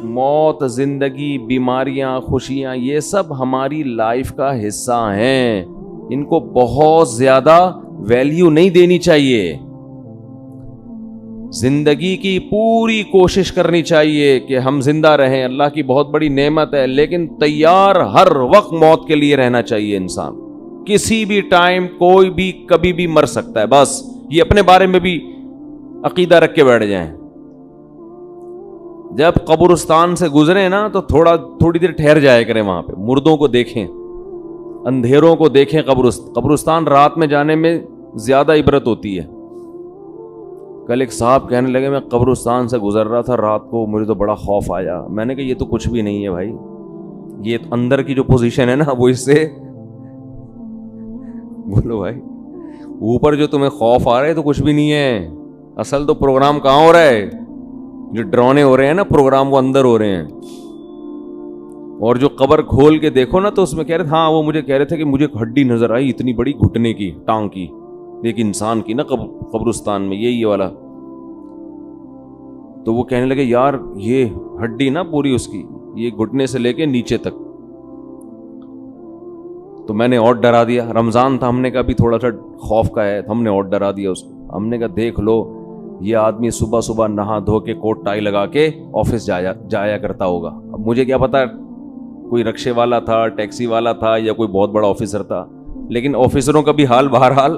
موت، زندگی، بیماریاں، خوشیاں، یہ سب ہماری لائف کا حصہ ہیں. ان کو بہت زیادہ ویلیو نہیں دینی چاہیے. زندگی کی پوری کوشش کرنی چاہیے کہ ہم زندہ رہیں، اللہ کی بہت بڑی نعمت ہے، لیکن تیار ہر وقت موت کے لیے رہنا چاہیے. انسان کسی بھی ٹائم کوئی بھی کبھی بھی مر سکتا ہے. بس یہ اپنے بارے میں بھی عقیدہ رکھ کے بیٹھ جائیں. جب قبرستان سے گزرے نا تو تھوڑی دیر ٹھہر جایا کریں وہاں پہ، مردوں کو دیکھیں، اندھیروں کو دیکھیں. قبرستان رات میں جانے میں زیادہ عبرت ہوتی ہے. کل ایک صاحب کہنے لگے میں قبرستان سے گزر رہا تھا رات کو، مجھے تو بڑا خوف آیا. میں نے کہا یہ تو کچھ بھی نہیں ہے بھائی، یہ اندر کی جو پوزیشن ہے نا وہ اس سے بولو بھائی، اوپر جو تمہیں خوف آ رہا ہے تو کچھ بھی نہیں ہے. اصل تو پروگرام کہاں ہو رہا ہے؟ جو ڈرونے ہو رہے ہیں نا پروگرام، وہ اندر ہو رہے ہیں. اور جو قبر کھول کے دیکھو نا تو اس میں کہہ رہے تھے، ہاں وہ مجھے کہہ رہے تھے کہ مجھے ایک ہڈی نظر آئی اتنی بڑی، گھٹنے کی، ٹانگ کی، ایک انسان کی نا قبرستان میں، یہی والا. تو وہ کہنے لگے یار یہ ہڈی نا پوری اس کی، یہ گھٹنے سے لے کے نیچے تک. تو میں نے اور ڈرا دیا. رمضان تھا، ہم نے کہا بھی تھوڑا سا خوف کا ہے، ہم نے اور ڈرا دیا اس کو. ہم نے کہا دیکھ لو یہ آدمی صبح صبح نہا دھو کے کوٹ ٹائی لگا کے آفس جایا کرتا ہوگا. اب مجھے کیا پتا کوئی رکشے والا تھا، ٹیکسی والا تھا، یا کوئی بہت بڑا آفیسر تھا، لیکن آفیسروں کا بھی حال بہرحال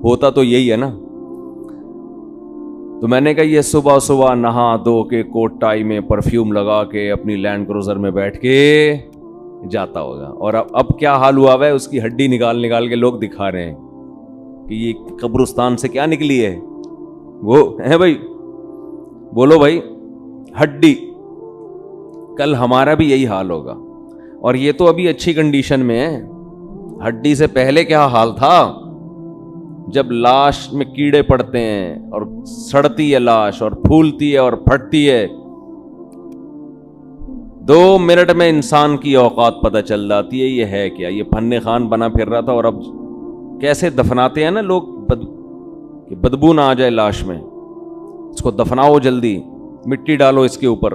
ہوتا تو یہی ہے نا. تو میں نے کہا یہ صبح صبح نہا دھو کے کوٹ ٹائی میں پرفیوم لگا کے اپنی لینڈ کروزر میں بیٹھ کے جاتا ہوگا. اور اب کیا حال ہوا ہے، اس کی ہڈی نکال کے لوگ دکھا رہے ہیں کہ یہ قبرستان سے کیا نکلی ہے. وہ ہے بھائی، بولو بھائی، ہڈی. کل ہمارا بھی یہی حال ہوگا. اور یہ تو ابھی اچھی کنڈیشن میں ہے، ہڈی سے پہلے کیا حال تھا جب لاش میں کیڑے پڑتے ہیں اور سڑتی ہے لاش اور پھولتی ہے اور پھٹتی ہے. 2 منٹ میں انسان کی اوقات پتہ چل جاتی ہے. یہ ہے کیا، یہ فن خان بنا پھر رہا تھا. اور اب کیسے دفناتے ہیں نا لوگ کہ بدبو نہ آ جائے لاش میں، اس کو دفناؤ جلدی، مٹی ڈالو اس کے اوپر.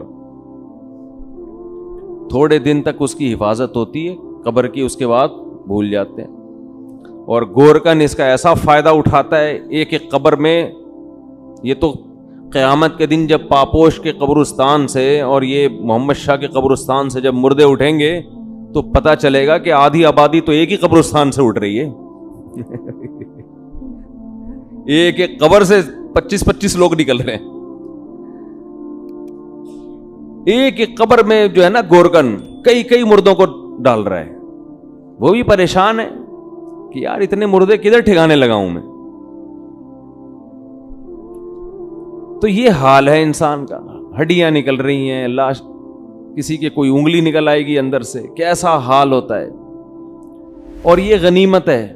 تھوڑے دن تک اس کی حفاظت ہوتی ہے قبر کی، اس کے بعد بھول جاتے ہیں. اور گورکن اس کا ایسا فائدہ اٹھاتا ہے ایک ایک قبر میں. یہ تو قیامت کے دن جب پاپوش کے قبرستان سے اور یہ محمد شاہ کے قبرستان سے جب مردے اٹھیں گے تو پتہ چلے گا کہ آدھی آبادی تو ایک ہی قبرستان سے اٹھ رہی ہے. ایک ایک قبر سے 25 لوگ نکل رہے ہیں. ایک ایک قبر میں جو ہے نا گورکن کئی مردوں کو ڈال رہا ہے. وہ بھی پریشان ہے کہ یار اتنے مردے کدھر ٹھکانے لگاؤں میں. تو یہ حال ہے انسان کا. ہڈیاں نکل رہی ہیں، لاش، کسی کے کوئی انگلی نکل آئے گی اندر سے، کیسا حال ہوتا ہے. اور یہ غنیمت ہے.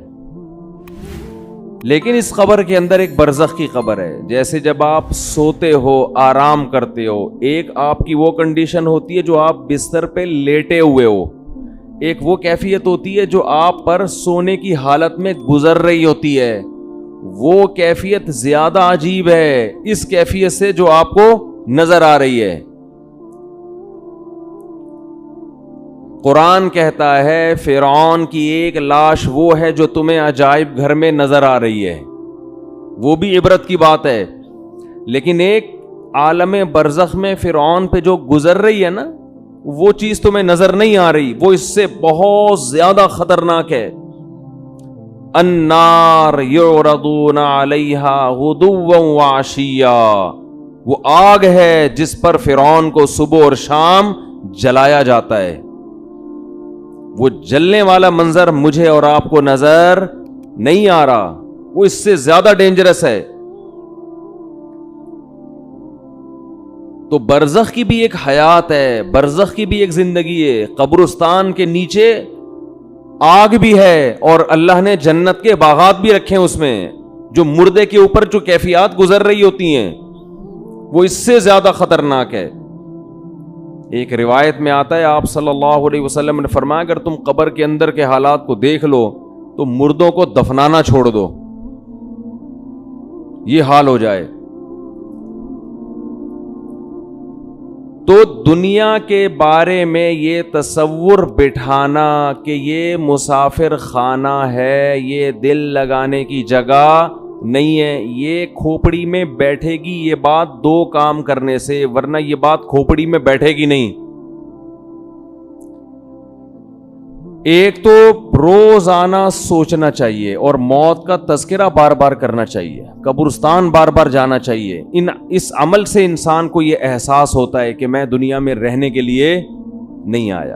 لیکن اس قبر کے اندر ایک برزخ کی قبر ہے. جیسے جب آپ سوتے ہو، آرام کرتے ہو، ایک آپ کی وہ کنڈیشن ہوتی ہے جو آپ بستر پہ لیٹے ہوئے ہو، ایک وہ کیفیت ہوتی ہے جو آپ پر سونے کی حالت میں گزر رہی ہوتی ہے. وہ کیفیت زیادہ عجیب ہے اس کیفیت سے جو آپ کو نظر آ رہی ہے. قرآن کہتا ہے فرعون کی ایک لاش وہ ہے جو تمہیں عجائب گھر میں نظر آ رہی ہے، وہ بھی عبرت کی بات ہے. لیکن ایک عالم برزخ میں فرعون پہ جو گزر رہی ہے نا، وہ چیز تمہیں نظر نہیں آ رہی، وہ اس سے بہت زیادہ خطرناک ہے. النار یعرضون علیہا غدوا وعشیا، وہ آگ ہے جس پر فرعون کو صبح اور شام جلایا جاتا ہے. وہ جلنے والا منظر مجھے اور آپ کو نظر نہیں آ رہا، وہ اس سے زیادہ ڈینجرس ہے. تو برزخ کی بھی ایک حیات ہے، برزخ کی بھی ایک زندگی ہے. قبرستان کے نیچے آگ بھی ہے اور اللہ نے جنت کے باغات بھی رکھے ہیں اس میں. جو مردے کے اوپر جو کیفیات گزر رہی ہوتی ہیں وہ اس سے زیادہ خطرناک ہے. ایک روایت میں آتا ہے آپ صلی اللہ علیہ وسلم نے فرمایا اگر تم قبر کے اندر کے حالات کو دیکھ لو تو مردوں کو دفنانا چھوڑ دو، یہ حال ہو جائے. تو دنیا کے بارے میں یہ تصور بٹھانا کہ یہ مسافر خانہ ہے، یہ دل لگانے کی جگہ نہیں ہے، یہ کھوپڑی میں بیٹھے گی، یہ بات دو کام کرنے سے، ورنہ یہ بات کھوپڑی میں بیٹھے گی نہیں۔ ایک تو روزانہ سوچنا چاہیے اور موت کا تذکرہ بار بار کرنا چاہیے، قبرستان بار بار جانا چاہیے۔ اس عمل سے انسان کو یہ احساس ہوتا ہے کہ میں دنیا میں رہنے کے لیے نہیں آیا۔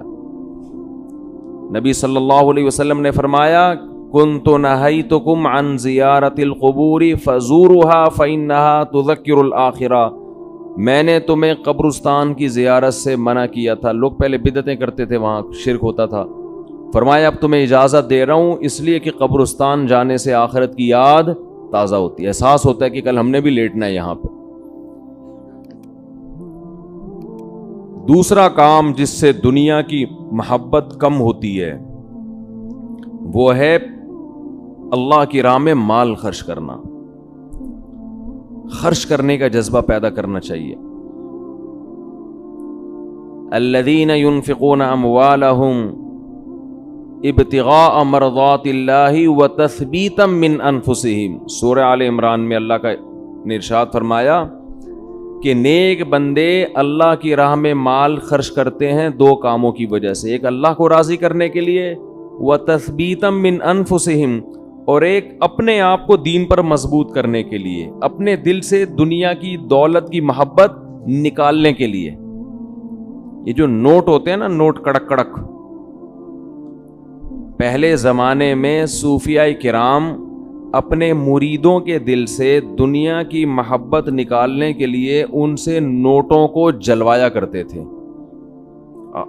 نبی صلی اللہ علیہ وسلم نے فرمایا کنت نہیتکم عن زیارت القبور فزورها فإنها تذکر الآخرہ، میں نے تمہیں قبرستان کی زیارت سے منع کیا تھا۔ لوگ پہلے بدعتیں کرتے تھے، وہاں شرک ہوتا تھا۔ فرمایا اب تمہیں اجازت دے رہا ہوں، اس لیے کہ قبرستان جانے سے آخرت کی یاد تازہ ہوتی ہے، احساس ہوتا ہے کہ کل ہم نے بھی لیٹنا ہے یہاں پہ۔ دوسرا کام جس سے دنیا کی محبت کم ہوتی ہے وہ ہے اللہ کی راہ میں مال خرچ کرنا، خرچ کرنے کا جذبہ پیدا کرنا چاہیے۔ الذین ينفقون اموالهم ابتغاء مرضات اللہ وتثبیتا من انفسہم، سورہ آل عمران میں اللہ کا نے ارشاد فرمایا کہ نیک بندے اللہ کی راہ میں مال خرچ کرتے ہیں دو کاموں کی وجہ سے، ایک اللہ کو راضی کرنے کے لیے، وتثبیتا من انفسہم، اور ایک اپنے آپ کو دین پر مضبوط کرنے کے لیے، اپنے دل سے دنیا کی دولت کی محبت نکالنے کے لیے۔ یہ جو نوٹ ہوتے ہیں نا، نوٹ کڑک کڑک، پہلے زمانے میں صوفیاء کرام اپنے مریدوں کے دل سے دنیا کی محبت نکالنے کے لیے ان سے نوٹوں کو جلوایا کرتے تھے۔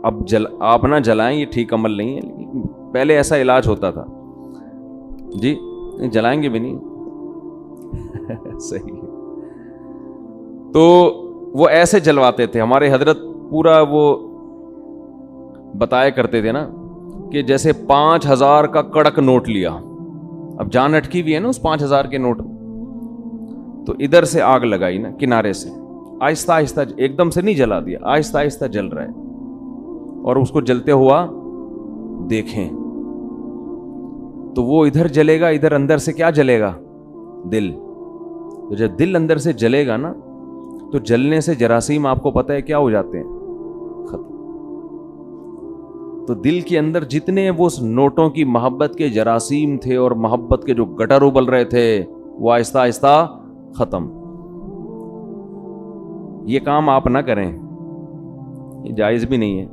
اب آپ نہ جلائیں، یہ ٹھیک عمل نہیں ہے، پہلے ایسا علاج ہوتا تھا۔ جی جلائیں گے بھی نہیں صحیح ہے۔ تو وہ ایسے جلواتے تھے، ہمارے حضرت پورا وہ بتایا کرتے تھے نا کہ جیسے 5000 کا کڑک نوٹ لیا، اب جان اٹکی بھی ہے نا اس 5000 کے نوٹ، تو ادھر سے آگ لگائی نا کنارے سے، آہستہ آہستہ، ایک دم سے نہیں جلا دیا، آہستہ آہستہ جل رہا ہے، اور اس کو جلتے ہوا دیکھیں تو وہ ادھر جلے گا، ادھر اندر سے کیا جلے گا؟ دل۔ تو جب دل اندر سے جلے گا نا تو جلنے سے جراثیم آپ کو پتہ ہے کیا ہو جاتے ہیں؟ ختم۔ تو دل کے اندر جتنے وہ نوٹوں کی محبت کے جراثیم تھے اور محبت کے جو گٹر ابل رہے تھے وہ آہستہ آہستہ ختم۔ یہ کام آپ نہ کریں، یہ جائز بھی نہیں ہے،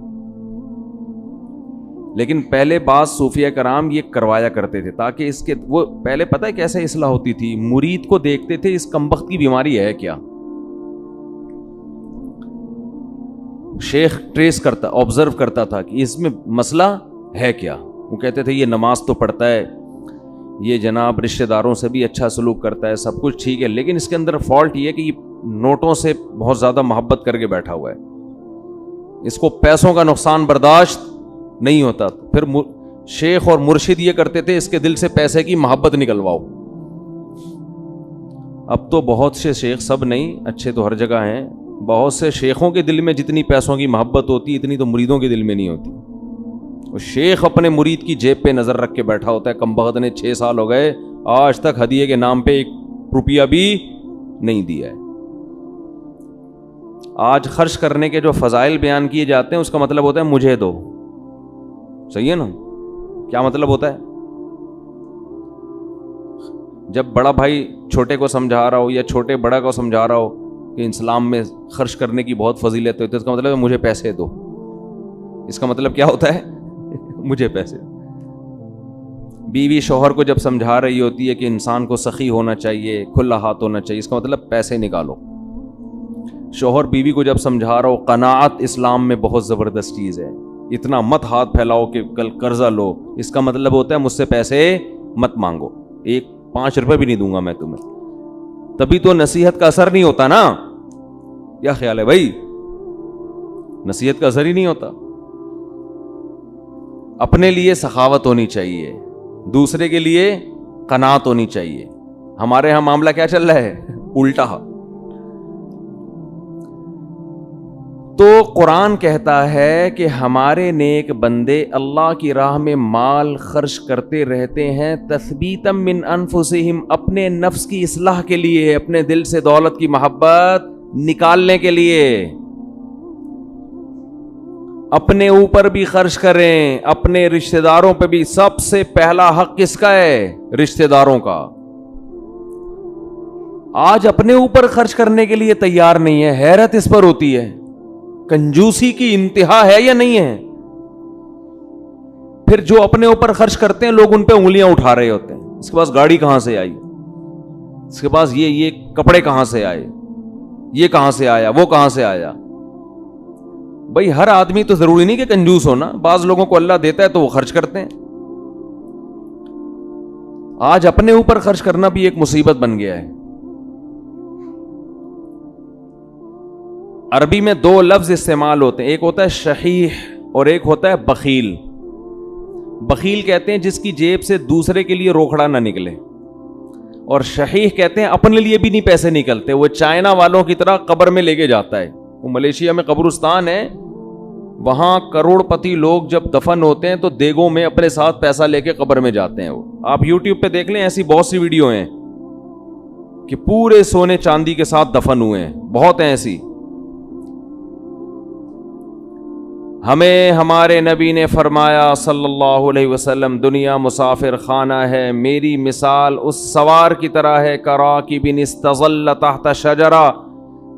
لیکن پہلے بعض صوفیہ کرام یہ کروایا کرتے تھے تاکہ اس کے وہ پہلے پتہ ہے کیسے اصلاح ہوتی تھی، مرید کو دیکھتے تھے اس کمبخت کی بیماری ہے کیا، شیخ ٹریس کرتا، آبزرو کرتا تھا کہ اس میں مسئلہ ہے کیا۔ وہ کہتے تھے یہ نماز تو پڑھتا ہے، یہ جناب رشتہ داروں سے بھی اچھا سلوک کرتا ہے، سب کچھ ٹھیک ہے، لیکن اس کے اندر فالٹ یہ ہے کہ یہ نوٹوں سے بہت زیادہ محبت کر کے بیٹھا ہوا ہے، اس کو پیسوں کا نقصان برداشت نہیں ہوتا۔ پھر شیخ اور مرشد یہ کرتے تھے اس کے دل سے پیسے کی محبت نکلواؤ۔ اب تو بہت سے شیخ، سب نہیں، اچھے تو ہر جگہ ہیں، بہت سے شیخوں کے دل میں جتنی پیسوں کی محبت ہوتی اتنی تو مریدوں کے دل میں نہیں ہوتی۔ وہ شیخ اپنے مرید کی جیب پہ نظر رکھ کے بیٹھا ہوتا ہے، کمبخت نے 6 سال ہو گئے آج تک ہدیے کے نام پہ 1 روپیہ بھی نہیں دیا ہے۔ آج خرچ کرنے کے جو فضائل بیان کیے جاتے ہیں اس کا مطلب ہوتا ہے مجھے دو، صحیح ہے نا؟ کیا مطلب ہوتا ہے؟ جب بڑا بھائی چھوٹے کو سمجھا رہا ہو یا چھوٹے بڑا کو سمجھا رہا ہو کہ اسلام میں خرچ کرنے کی بہت فضیلت ہے، تو اس کا مطلب ہے مجھے پیسے دو۔ اس کا مطلب کیا ہوتا ہے؟ مجھے پیسے۔ بیوی شوہر کو جب سمجھا رہی ہوتی ہے کہ انسان کو سخی ہونا چاہیے، کھلا ہاتھ ہونا چاہیے، اس کا مطلب پیسے نکالو۔ شوہر بیوی کو جب سمجھا رہا ہو قناعت اسلام میں بہت زبردست چیز ہے، اتنا مت ہاتھ پھیلاؤ کہ کل قرضہ لو، اس کا مطلب ہوتا ہے مجھ سے پیسے مت مانگو، 5 روپے بھی نہیں دوں گا میں تمہیں۔ تبھی تو نصیحت کا اثر نہیں ہوتا نا، کیا خیال ہے بھائی؟ نصیحت کا اثر ہی نہیں ہوتا۔ اپنے لیے سخاوت ہونی چاہیے، دوسرے کے لیے قناعت ہونی چاہیے۔ ہمارے ہاں معاملہ کیا چل رہا ہے؟ الٹا۔ تو قرآن کہتا ہے کہ ہمارے نیک بندے اللہ کی راہ میں مال خرچ کرتے رہتے ہیں تثبیتا من انفسہم، اپنے نفس کی اصلاح کے لیے، اپنے دل سے دولت کی محبت نکالنے کے لیے. اپنے اوپر بھی خرچ کریں، اپنے رشتہ داروں پہ بھی. سب سے پہلا حق کس کا ہے؟ رشتہ داروں کا. آج اپنے اوپر خرچ کرنے کے لیے تیار نہیں ہے، حیرت اس پر ہوتی ہے. کنجوسی کی انتہا ہے یا نہیں ہے؟ پھر جو اپنے اوپر خرچ کرتے ہیں لوگ ان پہ انگلیاں اٹھا رہے ہوتے ہیں. اس کے پاس گاڑی کہاں سے آئی، اس کے پاس یہ کپڑے کہاں سے آئے، یہ کہاں سے آیا، وہ کہاں سے آیا. بھائی ہر آدمی تو ضروری نہیں کہ کنجوس ہونا، بعض لوگوں کو اللہ دیتا ہے تو وہ خرچ کرتے ہیں. آج اپنے اوپر خرچ کرنا بھی ایک مصیبت بن گیا ہے. عربی میں دو لفظ استعمال ہوتے ہیں، ایک ہوتا ہے شحیح اور ایک ہوتا ہے بخیل. بخیل کہتے ہیں جس کی جیب سے دوسرے کے لیے روکڑا نہ نکلے، اور شحیح کہتے ہیں اپنے لیے بھی نہیں پیسے نکلتے. وہ چائنا والوں کی طرح قبر میں لے کے جاتا ہے. وہ ملیشیا میں قبرستان ہے، وہاں کروڑ پتی لوگ جب دفن ہوتے ہیں تو دیگوں میں اپنے ساتھ پیسہ لے کے قبر میں جاتے ہیں. وہ آپ یوٹیوب پہ دیکھ لیں، ایسی بہت سی ویڈیو ہیں کہ پورے سونے چاندی کے ساتھ دفن ہوئے ہیں، بہت ہیں ایسی. ہمیں ہمارے نبی نے فرمایا صلی اللہ علیہ وسلم، دنیا مسافر خانہ ہے، میری مثال اس سوار کی طرح ہے کراکب استظل تحت شجرہ.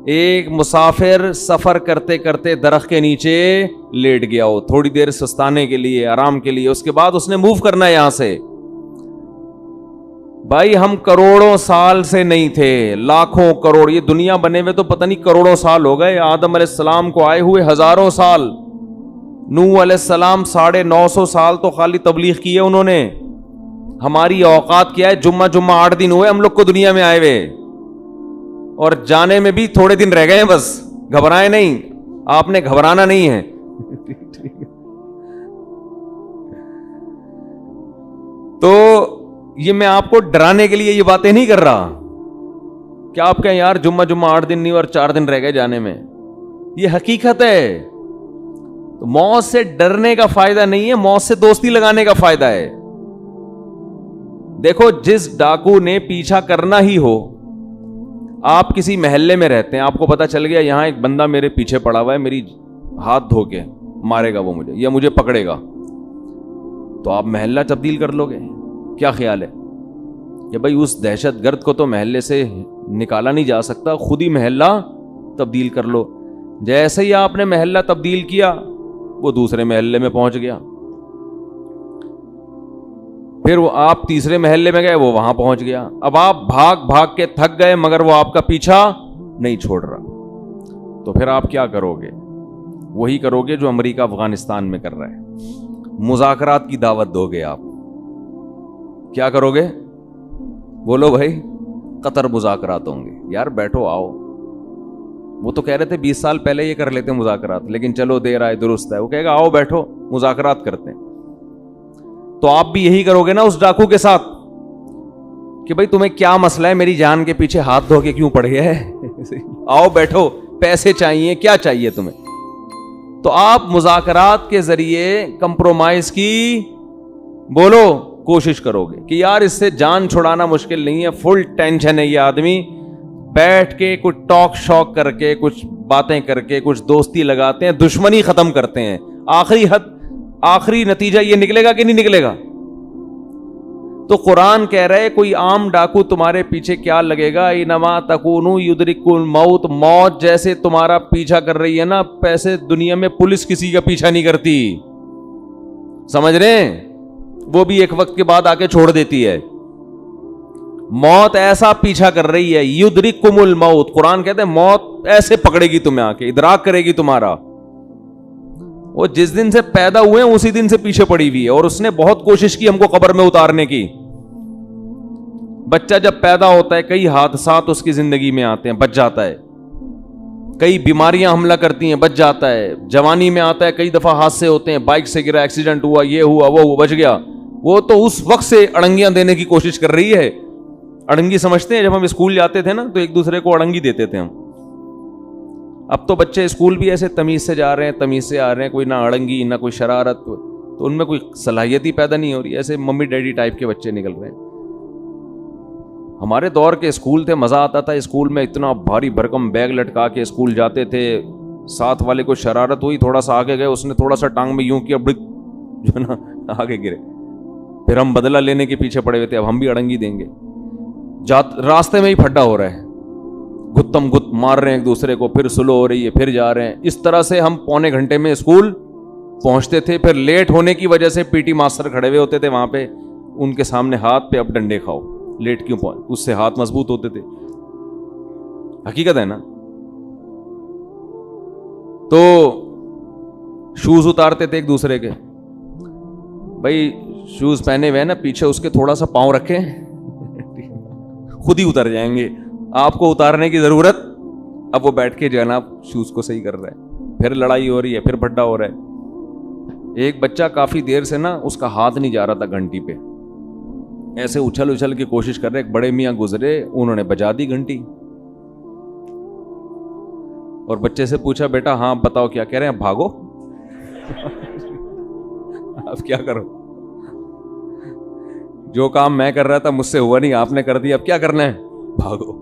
ایک مسافر سفر کرتے کرتے درخت کے نیچے لیٹ گیا ہو تھوڑی دیر سستانے کے لیے، آرام کے لیے، اس کے بعد اس نے موو کرنا ہے یہاں سے. بھائی ہم کروڑوں سال سے نہیں تھے، لاکھوں کروڑ، یہ دنیا بنے ہوئے تو پتہ نہیں کروڑوں سال ہو گئے. آدم علیہ السلام کو آئے ہوئے ہزاروں سال، نوح علیہ السلام 950 سال تو خالی تبلیغ کی ہے انہوں نے. ہماری اوقات کیا ہے؟ جمعہ 8 دن ہوئے ہم لوگ کو دنیا میں آئے ہوئے، اور جانے میں بھی تھوڑے دن رہ گئے ہیں. بس گھبرائیں نہیں، آپ نے گھبرانا نہیں ہے. تو یہ میں آپ کو ڈرانے کے لیے یہ باتیں نہیں کر رہا کہ آپ کہیں یار جمعہ 8 دن نہیں اور 4 دن رہ گئے جانے میں. یہ حقیقت ہے. تو موت سے ڈرنے کا فائدہ نہیں ہے، موت سے دوستی لگانے کا فائدہ ہے. دیکھو جس ڈاکو نے پیچھا کرنا ہی ہو، آپ کسی محلے میں رہتے ہیں، آپ کو پتا چل گیا یہاں ایک بندہ میرے پیچھے پڑا ہوا ہے، میری ہاتھ دھو کے مارے گا وہ مجھے یا مجھے پکڑے گا، تو آپ محلہ تبدیل کر لو گے. کیا خیال ہے کہ بھائی اس دہشت گرد کو تو محلے سے نکالا نہیں جا سکتا، خود ہی محلہ تبدیل کر لو. جیسے ہی آپ نے محلہ تبدیل کیا وہ دوسرے محلے میں پہنچ گیا، پھر وہ آپ تیسرے محلے میں گئے، وہ وہاں پہنچ گیا. اب آپ بھاگ کے تھک گئے مگر وہ آپ کا پیچھا نہیں چھوڑ رہا. تو پھر آپ کیا کرو گے؟ وہی کرو گے جو امریکہ افغانستان میں کر رہا ہے، مذاکرات کی دعوت دو گے. آپ کیا کرو گے؟ بولو بھائی. قطر مذاکرات ہوں گے. یار بیٹھو آؤ. وہ تو کہہ رہے تھے 20 سال پہلے یہ کر لیتے مذاکرات، لیکن چلو دیر آئے درست ہے. وہ کہے گا آؤ بیٹھو مذاکرات کرتے ہیں. تو آپ بھی یہی کرو گے نا اس ڈاکو کے ساتھ کہ بھائی تمہیں کیا مسئلہ ہے، میری جان کے پیچھے ہاتھ دھو کے کیوں پڑ گیا ہے؟ آؤ بیٹھو، پیسے چاہیے، کیا چاہیے تمہیں؟ تو آپ مذاکرات کے ذریعے کمپرومائز کی بولو کوشش کرو گے کہ یار اس سے جان چھڑانا مشکل نہیں ہے، فل ٹینشن ہے یہ آدمی، بیٹھ کے کچھ ٹاک شاک کر کے کچھ باتیں کر کے کچھ دوستی لگاتے ہیں، دشمنی ختم کرتے ہیں. آخری نتیجہ یہ نکلے گا کہ نہیں نکلے گا؟ تو قرآن کہہ رہے کوئی عام ڈاکو تمہارے پیچھے کیا لگے گا، انما تکونوا یدرککم الموت، موت جیسے تمہارا پیچھا کر رہی ہے نا، پیسے دنیا میں پولیس کسی کا پیچھا نہیں کرتی، سمجھ رہے ہیں؟ وہ بھی ایک وقت کے بعد آ کے چھوڑ دیتی ہے. موت ایسا پیچھا کر رہی ہے، یدرککم الموت، قرآن کہتے ہیں موت ایسے پکڑے گی تمہیں، آ کے ادراک کرے گی تمہارا. وہ جس دن سے پیدا ہوئے ہیں اسی دن سے پیچھے پڑی ہوئی ہے، اور اس نے بہت کوشش کی ہم کو قبر میں اتارنے کی. بچہ جب پیدا ہوتا ہے کئی حادثات اس کی زندگی میں آتے ہیں، بچ جاتا ہے. کئی بیماریاں حملہ کرتی ہیں، بچ جاتا ہے. جوانی میں آتا ہے، کئی دفعہ حادثے ہوتے ہیں، بائک سے گرا، ایکسیڈنٹ ہوا، یہ ہوا وہ ہوا، بچ گیا. وہ تو اس وقت سے اڑنگیاں دینے کی کوشش کر رہی ہے. اڑنگی سمجھتے ہیں؟ جب ہم اسکول جاتے تھے نا تو ایک دوسرے کو اڑنگی دیتے تھے ہم. اب تو بچے اسکول بھی ایسے تمیز سے جا رہے ہیں, تمیز سے آ رہے ہیں, کوئی نہ اڑنگی نہ کوئی شرارت, تو ان میں کوئی صلاحیت ہی پیدا نہیں ہو رہی, ایسے ممی ڈیڈی ٹائپ کے بچے نکل رہے ہیں. ہمارے دور کے اسکول تھے, مزہ آتا تھا اسکول میں, اتنا بھاری بھرکم بیگ لٹکا کے اسکول جاتے تھے, ساتھ والے کو شرارت ہوئی, تھوڑا سا آگے گئے, اس نے تھوڑا سا ٹانگ میں یوں کیا, بڑک جو ہے نا آگے گرے, پھر ہم بدلہ لینے کے پیچھے پڑے ہوئے تھے, اب ہم بھی اڑنگی دیں گے. راستے میں ہی پھڈا ہو رہا ہے, گتم گت مار رہے ہیں ایک دوسرے کو, پھر سلو ہو رہی ہے, پھر جا رہے ہیں. اس طرح سے ہم پونے گھنٹے میں اسکول پہنچتے تھے. پھر لیٹ ہونے کی وجہ سے پی ٹی ماسٹر کھڑے ہوئے ہوتے تھے وہاں پہ, ان کے سامنے ہاتھ پہ اب ڈنڈے کھاؤ, لیٹ کیوں پہنچ, اس سے ہاتھ مضبوط ہوتے تھے. حقیقت ہے نا. تو شوز اتارتے تھے ایک دوسرے کے, بھائی شوز پہنے ہوئے نا, پیچھے اس کے تھوڑا سا پاؤں رکھیں, خود ہی اتر جائیں گے, آپ کو اتارنے کی ضرورت. اب وہ بیٹھ کے جو ہے نا شوز کو صحیح کر رہا ہے, پھر لڑائی ہو رہی ہے, پھر بھڈا ہو رہا ہے. ایک بچہ کافی دیر سے نا اس کا ہاتھ نہیں جا رہا تھا گھنٹی پہ, ایسے اچھل اچھل کی کوشش کر رہے, ایک بڑے میاں گزرے, انہوں نے بجا دی گھنٹی, اور بچے سے پوچھا بیٹا ہاں بتاؤ کیا کہہ رہے ہیں, بھاگو. اب کیا کرو, جو کام میں کر رہا تھا مجھ سے ہوا نہیں, آپ نے کر دیا, اب کیا کرنا ہے, بھاگو.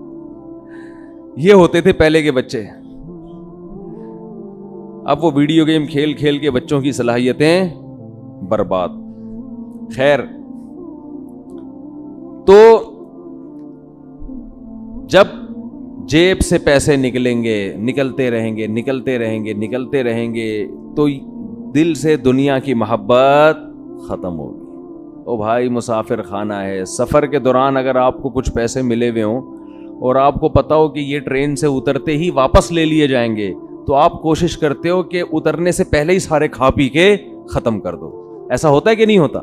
یہ ہوتے تھے پہلے کے بچے. اب وہ ویڈیو گیم کھیل کھیل کے بچوں کی صلاحیتیں برباد. خیر, تو جب جیب سے پیسے نکلیں گے, نکلتے رہیں گے, نکلتے رہیں گے, نکلتے رہیں گے, تو دل سے دنیا کی محبت ختم ہوگی. او بھائی مسافر خانہ ہے, سفر کے دوران اگر آپ کو کچھ پیسے ملے ہوئے ہوں اور آپ کو پتا ہو کہ یہ ٹرین سے اترتے ہی واپس لے لیے جائیں گے, تو آپ کوشش کرتے ہو کہ اترنے سے پہلے ہی سارے کھا پی کے ختم کر دو. ایسا ہوتا ہے کہ نہیں ہوتا؟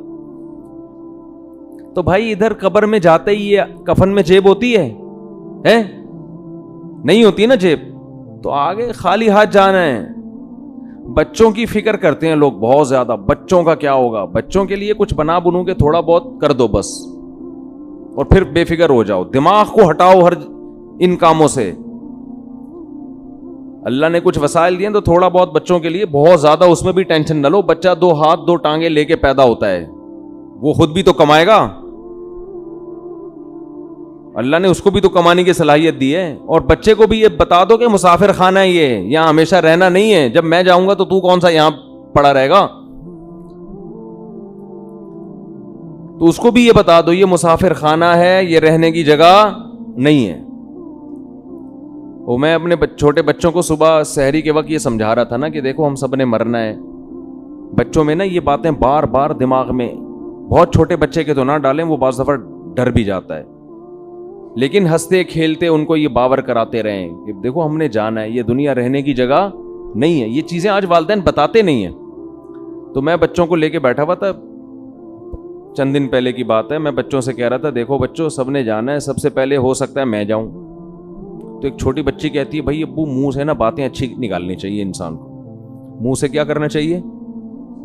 تو بھائی ادھر قبر میں جاتے ہی یہ کفن میں جیب ہوتی ہے نہیں ہوتی نا جیب, تو آگے خالی ہاتھ جانا ہے. بچوں کی فکر کرتے ہیں لوگ بہت زیادہ, بچوں کا کیا ہوگا, بچوں کے لیے کچھ بنا بنو کے تھوڑا بہت کر دو بس, اور پھر بے فکر ہو جاؤ, دماغ کو ہٹاؤ ہر ان کاموں سے. اللہ نے کچھ وسائل دیے تو تھوڑا بہت بچوں کے لیے, بہت زیادہ اس میں بھی ٹینشن نہ لو. بچہ 2 ہاتھ 2 ٹانگیں لے کے پیدا ہوتا ہے, وہ خود بھی تو کمائے گا, اللہ نے اس کو بھی تو کمانے کی صلاحیت دی ہے. اور بچے کو بھی یہ بتا دو کہ مسافر خانہ ہے یہ, یہاں ہمیشہ رہنا نہیں ہے, جب میں جاؤں گا تو کون سا یہاں پڑا رہے گا. تو اس کو بھی یہ بتا دو یہ مسافر خانہ ہے, یہ رہنے کی جگہ نہیں ہے. وہ میں اپنے چھوٹے بچوں کو صبح سحری کے وقت یہ سمجھا رہا تھا نا کہ دیکھو ہم سب نے مرنا ہے. بچوں میں نا یہ باتیں بار بار دماغ میں, بہت چھوٹے بچے کے تو نہ ڈالیں, وہ بعض دفعہ ڈر بھی جاتا ہے, لیکن ہنستے کھیلتے ان کو یہ باور کراتے رہیں کہ دیکھو ہم نے جانا ہے, یہ دنیا رہنے کی جگہ نہیں ہے. یہ چیزیں آج والدین بتاتے نہیں ہیں. تو میں بچوں کو لے کے بیٹھا ہوا تھا, چند دن پہلے کی بات ہے, میں بچوں سے کہہ رہا تھا دیکھو بچوں سب نے جانا ہے, سب سے پہلے ہو سکتا ہے میں جاؤں. تو ایک چھوٹی بچی کہتی ہے بھائی ابو منہ سے نا باتیں اچھی نکالنی چاہیے انسان کو, منہ سے کیا کرنا چاہیے,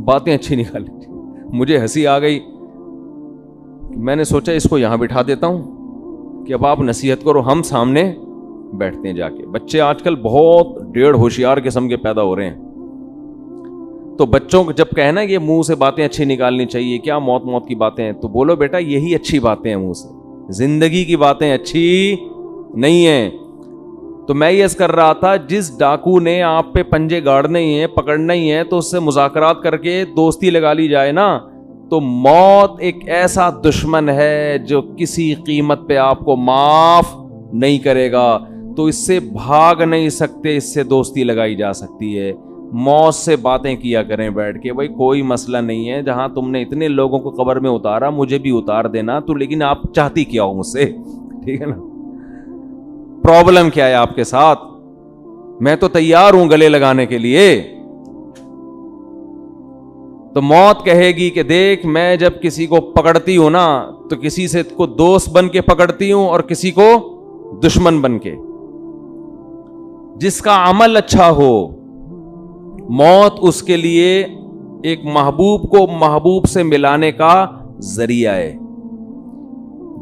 باتیں اچھی نکالنی چاہیے. مجھے ہنسی آ گئی, میں نے سوچا اس کو یہاں بٹھا دیتا ہوں کہ اب آپ نصیحت کرو, ہم سامنے بیٹھتے ہیں جا کے. بچے آج کل بہت ڈیڑھ ہوشیار قسم کے پیدا ہو رہے ہیں. تو بچوں کو جب کہنا کہ منہ سے باتیں اچھی نکالنی چاہیے, کیا موت کی باتیں ہیں, تو بولو بیٹا یہی اچھی باتیں ہیں منہ سے, زندگی کی باتیں اچھی نہیں ہیں. تو میں یہ کر رہا تھا جس ڈاکو نے آپ پہ پنجے گاڑنے ہی ہیں, پکڑنا ہی ہے, تو اس سے مذاکرات کر کے دوستی لگا لی جائے نا, تو موت ایک ایسا دشمن ہے جو کسی قیمت پہ آپ کو معاف نہیں کرے گا. تو اس سے بھاگ نہیں سکتے, اس سے دوستی لگائی جا سکتی ہے. موت سے باتیں کیا کریں بیٹھ کے, بھائی کوئی مسئلہ نہیں ہے, جہاں تم نے اتنے لوگوں کو قبر میں اتارا مجھے بھی اتار دینا تو, لیکن آپ چاہتی کیا ہو مجھ سے, ٹھیک ہے نا, پرابلم کیا ہے آپ کے ساتھ, میں تو تیار ہوں گلے لگانے کے لیے. تو موت کہے گی کہ دیکھ میں جب کسی کو پکڑتی ہوں نا تو کسی سے کو دوست بن کے پکڑتی ہوں اور کسی کو دشمن بن کے. جس کا عمل اچھا ہو موت اس کے لیے ایک محبوب کو محبوب سے ملانے کا ذریعہ ہے.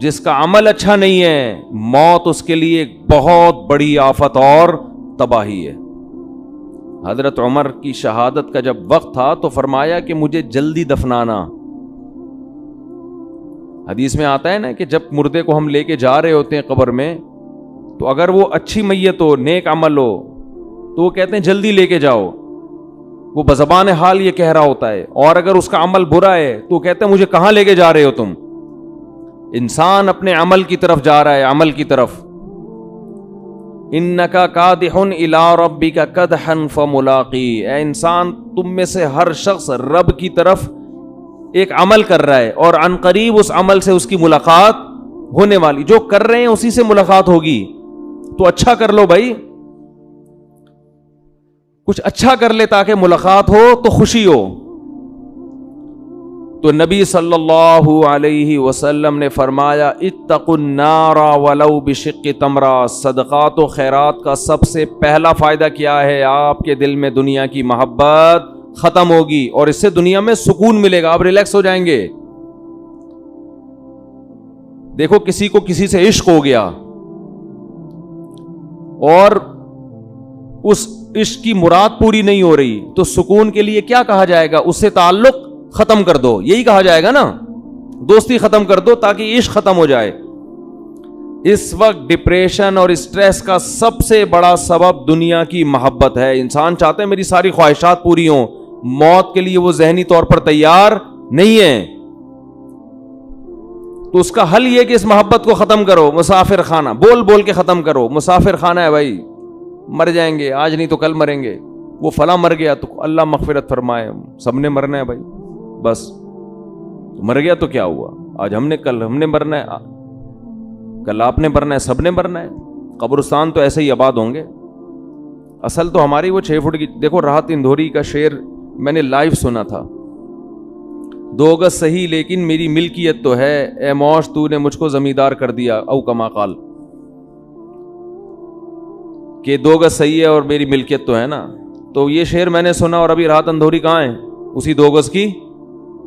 جس کا عمل اچھا نہیں ہے موت اس کے لیے ایک بہت بڑی آفت اور تباہی ہے. حضرت عمر کی شہادت کا جب وقت تھا تو فرمایا کہ مجھے جلدی دفنانا. حدیث میں آتا ہے نا کہ جب مردے کو ہم لے کے جا رہے ہوتے ہیں قبر میں, تو اگر وہ اچھی میت ہو, نیک عمل ہو, تو وہ کہتے ہیں جلدی لے کے جاؤ, وہ بزبان حال یہ کہہ رہا ہوتا ہے. اور اگر اس کا عمل برا ہے تو وہ کہتے ہیں مجھے کہاں لے کے جا رہے ہو تم. انسان اپنے عمل کی طرف جا رہا ہے, عمل کی طرف. انک کادح الی ربک کدحا فملاقی, اے انسان تم میں سے ہر شخص رب کی طرف ایک عمل کر رہا ہے اور عن قریب اس عمل سے اس کی ملاقات ہونے والی. جو کر رہے ہیں اسی سے ملاقات ہوگی, تو اچھا کر لو بھائی, کچھ اچھا کر لے تاکہ ملاقات ہو تو خوشی ہو. تو نبی صلی اللہ علیہ وسلم نے فرمایا اتقوا النار ولو بشق تمرہ, صدقات و خیرات کا سب سے پہلا فائدہ کیا ہے؟ آپ کے دل میں دنیا کی محبت ختم ہوگی اور اس سے دنیا میں سکون ملے گا, آپ ریلیکس ہو جائیں گے. دیکھو کسی کو کسی سے عشق ہو گیا اور اس عشق کی مراد پوری نہیں ہو رہی, تو سکون کے لیے کیا کہا جائے گا؟ اس سے تعلق ختم کر دو, یہی کہا جائے گا نا, دوستی ختم کر دو تاکہ عشق ختم ہو جائے. اس وقت ڈپریشن اور اسٹریس کا سب سے بڑا سبب دنیا کی محبت ہے. انسان چاہتا ہے میری ساری خواہشات پوری ہوں, موت کے لیے وہ ذہنی طور پر تیار نہیں ہے. تو اس کا حل یہ کہ اس محبت کو ختم کرو. مسافر خانہ بول بول کے ختم کرو. مسافر خانہ ہے بھائی, مر جائیں گے, آج نہیں تو کل مریں گے. وہ فلاں مر گیا تو اللہ مغفرت فرمائے, سب نے مرنا ہے بھائی, بس مر گیا تو کیا ہوا, آج ہم نے, کل ہم نے مرنا ہے, کل آپ نے مرنا ہے, سب نے مرنا ہے. قبرستان تو ایسے ہی آباد ہوں گے. اصل تو ہماری وہ 6 فٹ کی, دیکھو راحت اندھوری کا شعر میں نے لائیو سنا تھا, 2 گز صحیح لیکن میری ملکیت تو ہے, اے موش تو نے مجھ کو زمیندار کر دیا, او کما قال, کہ 2 گز صحیح ہے اور میری ملکیت تو ہے نا. تو یہ شعر میں نے سنا, اور ابھی راحت اندھوری کہاں ہے؟ اسی 2 گز کی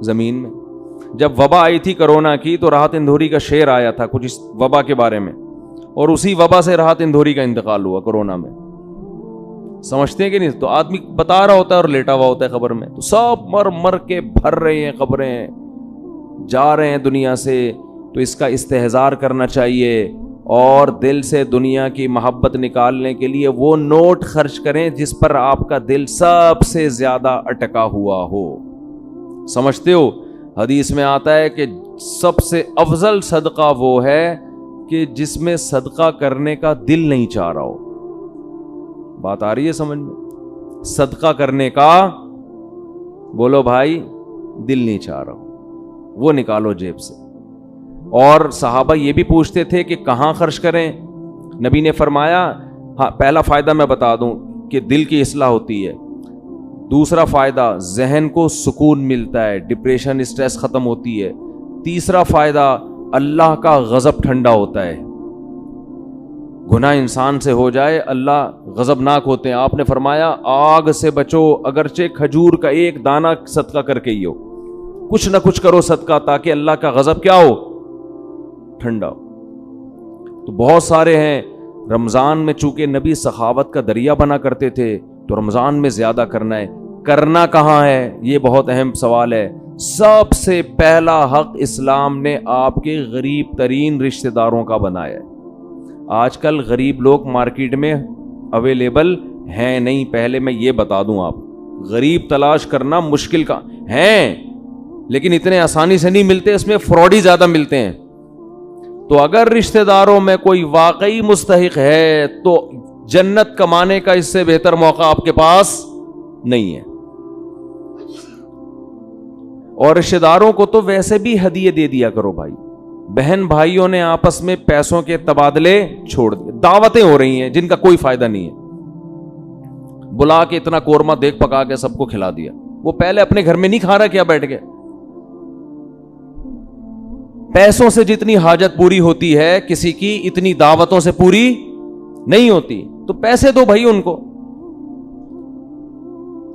زمین میں. جب وبا آئی تھی کرونا کی تو راحت اندھوری کا شعر آیا تھا کچھ اس وبا کے بارے میں, اور اسی وبا سے راحت اندھوری کا انتقال ہوا کرونا میں. سمجھتے ہیں کہ نہیں؟ تو آدمی بتا رہا ہوتا ہے اور لیٹا ہوا ہوتا ہے قبر میں, تو سب مر مر کے بھر رہے ہیں قبریں, جا رہے ہیں دنیا سے. تو اس کا استحضار کرنا چاہیے, اور دل سے دنیا کی محبت نکالنے کے لیے وہ نوٹ خرچ کریں جس پر آپ کا دل سب سے زیادہ اٹکا ہوا ہو. سمجھتے ہو؟ حدیث میں آتا ہے کہ سب سے افضل صدقہ وہ ہے کہ جس میں صدقہ کرنے کا دل نہیں چاہ رہا ہو. بات آ رہی ہے سمجھ میں؟ صدقہ کرنے کا, بولو بھائی, دل نہیں چاہ رہا ہو, وہ نکالو جیب سے. اور صحابہ یہ بھی پوچھتے تھے کہ کہاں خرچ کریں. نبی نے فرمایا, ہاں پہلا فائدہ میں بتا دوں کہ دل کی اصلاح ہوتی ہے. دوسرا فائدہ, ذہن کو سکون ملتا ہے, ڈپریشن اسٹریس ختم ہوتی ہے. تیسرا فائدہ, اللہ کا غضب ٹھنڈا ہوتا ہے. گناہ انسان سے ہو جائے اللہ غضبناک ہوتے ہیں. آپ نے فرمایا آگ سے بچو, اگرچہ کھجور کا ایک دانہ صدقہ کر کے ہی ہو, کچھ نہ کچھ کرو صدقہ تاکہ اللہ کا غضب کیا ہو؟ ٹھنڈا ہو. تو بہت سارے ہیں. رمضان میں چونکہ نبی سخاوت کا دریا بنا کرتے تھے, تو رمضان میں زیادہ کرنا ہے. کرنا کہاں ہے, یہ بہت اہم سوال ہے. سب سے پہلا حق اسلام نے آپ کے غریب ترین رشتہ داروں کا بنایا ہے. آج کل غریب لوگ مارکیٹ میں اویلیبل ہیں نہیں. پہلے میں یہ بتا دوں, آپ غریب تلاش کرنا مشکل کا ہیں, لیکن اتنے آسانی سے نہیں ملتے, اس میں فراڈی زیادہ ملتے ہیں. تو اگر رشتہ داروں میں کوئی واقعی مستحق ہے تو جنت کمانے کا اس سے بہتر موقع آپ کے پاس نہیں ہے. اور رشتہ داروں کو تو ویسے بھی ہدیے دے دیا کرو بھائی. بہن بھائیوں نے آپس میں پیسوں کے تبادلے چھوڑ دیے, دعوتیں ہو رہی ہیں جن کا کوئی فائدہ نہیں ہے. بلا کے اتنا قورمہ دیکھ پکا کے سب کو کھلا دیا, وہ پہلے اپنے گھر میں نہیں کھا رہا کیا بیٹھ کے. پیسوں سے جتنی حاجت پوری ہوتی ہے کسی کی, اتنی دعوتوں سے پوری نہیں ہوتی. تو پیسے دو بھائی ان کو.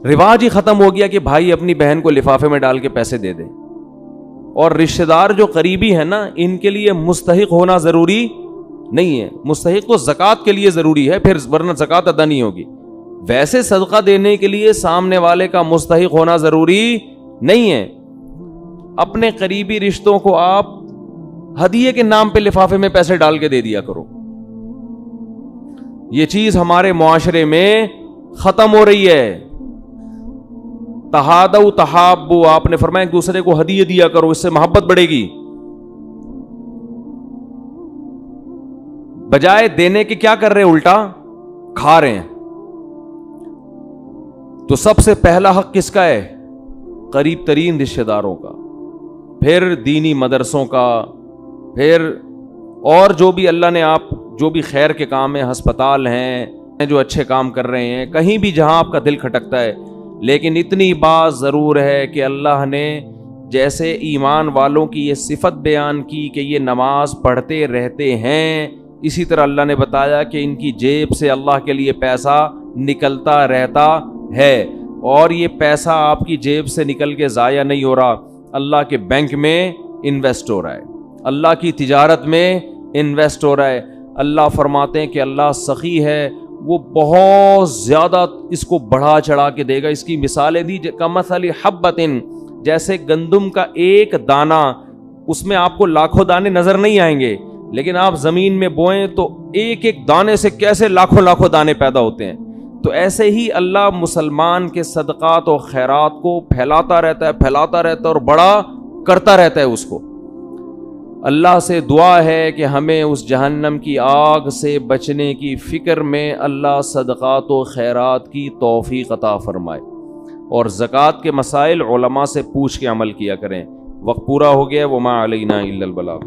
رواج ہی ختم ہو گیا کہ بھائی اپنی بہن کو لفافے میں ڈال کے پیسے دے دے. اور رشتہ دار جو قریبی ہے نا, ان کے لیے مستحق ہونا ضروری نہیں ہے. مستحق تو زکوٰۃ کے لیے ضروری ہے, پھر ورنہ زکوٰۃ ادا نہیں ہوگی. ویسے صدقہ دینے کے لیے سامنے والے کا مستحق ہونا ضروری نہیں ہے. اپنے قریبی رشتوں کو آپ ہدیے کے نام پہ لفافے میں پیسے ڈال کے دے دیا کرو. یہ چیز ہمارے معاشرے میں ختم ہو رہی ہے. تہادوا تحابوا، آپ نے فرمایا ایک دوسرے کو ہدیے دیا کرو، اس سے محبت بڑھے گی. بجائے دینے کے کیا کر رہے ہیں؟ الٹا کھا رہے ہیں. تو سب سے پہلا حق کس کا ہے؟ قریب ترین رشتہ داروں کا، پھر دینی مدرسوں کا، پھر اور جو بھی اللہ نے آپ جو بھی خیر کے کام ہیں، ہسپتال ہیں جو اچھے کام کر رہے ہیں، کہیں بھی جہاں آپ کا دل کھٹکتا ہے. لیکن اتنی بات ضرور ہے کہ اللہ نے جیسے ایمان والوں کی یہ صفت بیان کی کہ یہ نماز پڑھتے رہتے ہیں، اسی طرح اللہ نے بتایا کہ ان کی جیب سے اللہ کے لیے پیسہ نکلتا رہتا ہے. اور یہ پیسہ آپ کی جیب سے نکل کے ضائع نہیں ہو رہا، اللہ کے بینک میں انویسٹ ہو رہا ہے، اللہ کی تجارت میں انویسٹ ہو رہا ہے. اللہ فرماتے ہیں کہ اللہ سخی ہے، وہ بہت زیادہ اس کو بڑھا چڑھا کے دے گا. اس کی مثالیں دی کمثل حبۃ، جیسے گندم کا ایک دانہ، اس میں آپ کو لاکھوں دانے نظر نہیں آئیں گے، لیکن آپ زمین میں بوئیں تو ایک ایک دانے سے کیسے لاکھوں لاکھوں دانے پیدا ہوتے ہیں. تو ایسے ہی اللہ مسلمان کے صدقات و خیرات کو پھیلاتا رہتا ہے اور بڑا کرتا رہتا ہے اس کو. اللہ سے دعا ہے کہ ہمیں اس جہنم کی آگ سے بچنے کی فکر میں اللہ صدقات و خیرات کی توفیق عطا فرمائے. اور زکوٰۃ کے مسائل علماء سے پوچھ کے عمل کیا کریں. وقت پورا ہو گیا. وما علینا الا البلاغ.